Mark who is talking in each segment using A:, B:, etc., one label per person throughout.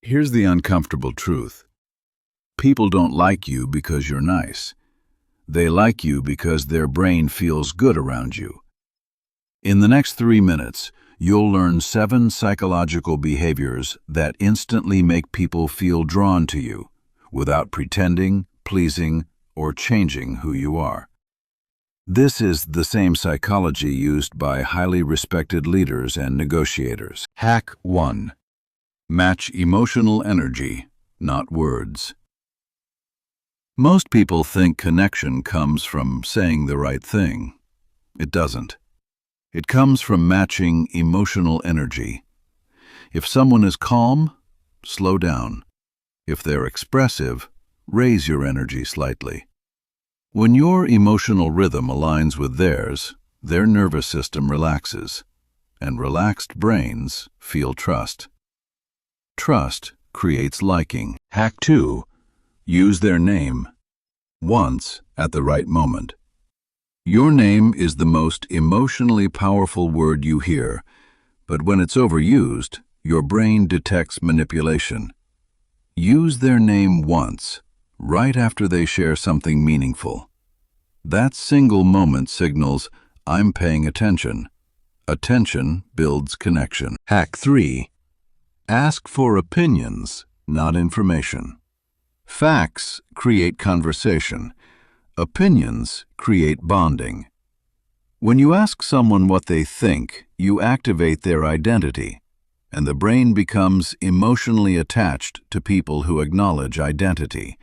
A: Here's the uncomfortable truth. People don't like you because you're nice. They like you because their brain feels good around you. In the next 3 minutes, you'll learn 7 psychological behaviors that instantly make people feel drawn to you, without pretending, pleasing, or changing who you are. This is the same psychology used by highly respected leaders and negotiators. Hack 1. Match emotional energy, not words. Most people think connection comes from saying the right thing. It doesn't. It comes from matching emotional energy. If someone is calm, slow down. If they're expressive, raise your energy slightly. When your emotional rhythm aligns with theirs, their nervous system relaxes, and relaxed brains feel trust. Trust creates liking. Hack 2. Use their name. Once at the right moment. Your name is the most emotionally powerful word you hear, but when it's overused, your brain detects manipulation. Use their name once, right after they share something meaningful. That single moment signals, "I'm paying attention." Attention builds connection. Hack 3. Ask for opinions, not information. Facts create conversation. Opinions create bonding. When you ask someone what they think, you activate their identity, and the brain becomes emotionally attached to people who acknowledge identity.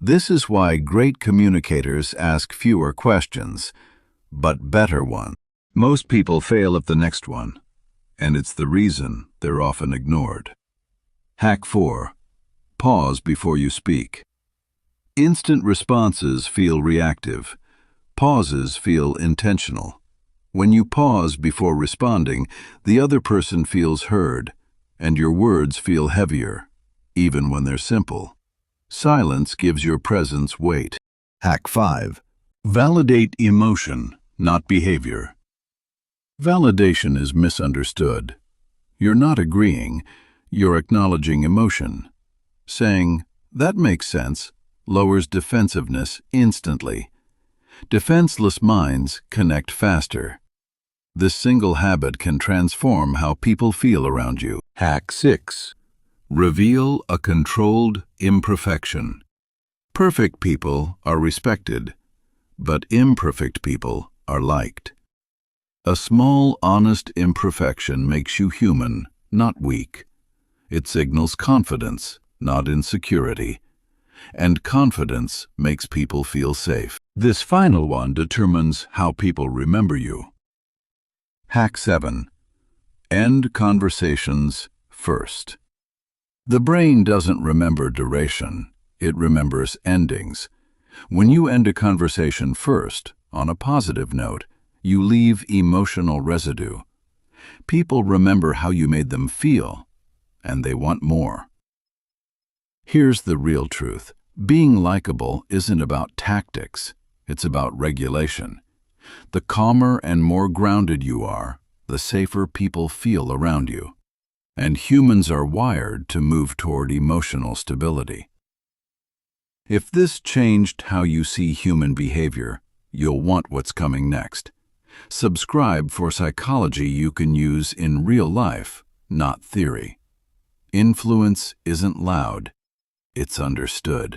A: This is why great communicators ask fewer questions, but better ones. Most people fail at the next one, and it's the reason they're often ignored. Hack 4. Pause before you speak. Instant responses feel reactive. Pauses feel intentional. When you pause before responding, the other person feels heard, and your words feel heavier, even when they're simple. Silence gives your presence weight. Hack 5. Validate emotion, not behavior. Validation is misunderstood. You're not agreeing, you're acknowledging emotion. Saying, "That makes sense," lowers defensiveness instantly. Defenseless minds connect faster. This single habit can transform how people feel around you. Hack 6. Reveal a controlled imperfection. Perfect people are respected, but imperfect people are liked. A small, honest imperfection makes you human, not weak. It signals confidence, not insecurity. And confidence makes people feel safe. This final one determines how people remember you. Hack 7. End conversations first. The brain doesn't remember duration, it remembers endings. When you end a conversation first, on a positive note, you leave emotional residue. People remember how you made them feel, and they want more. Here's the real truth. Being likable isn't about tactics, it's about regulation. The calmer and more grounded you are, the safer people feel around you. And humans are wired to move toward emotional stability. If this changed how you see human behavior, you'll want what's coming next. Subscribe for psychology you can use in real life, not theory. Influence isn't loud, it's understood.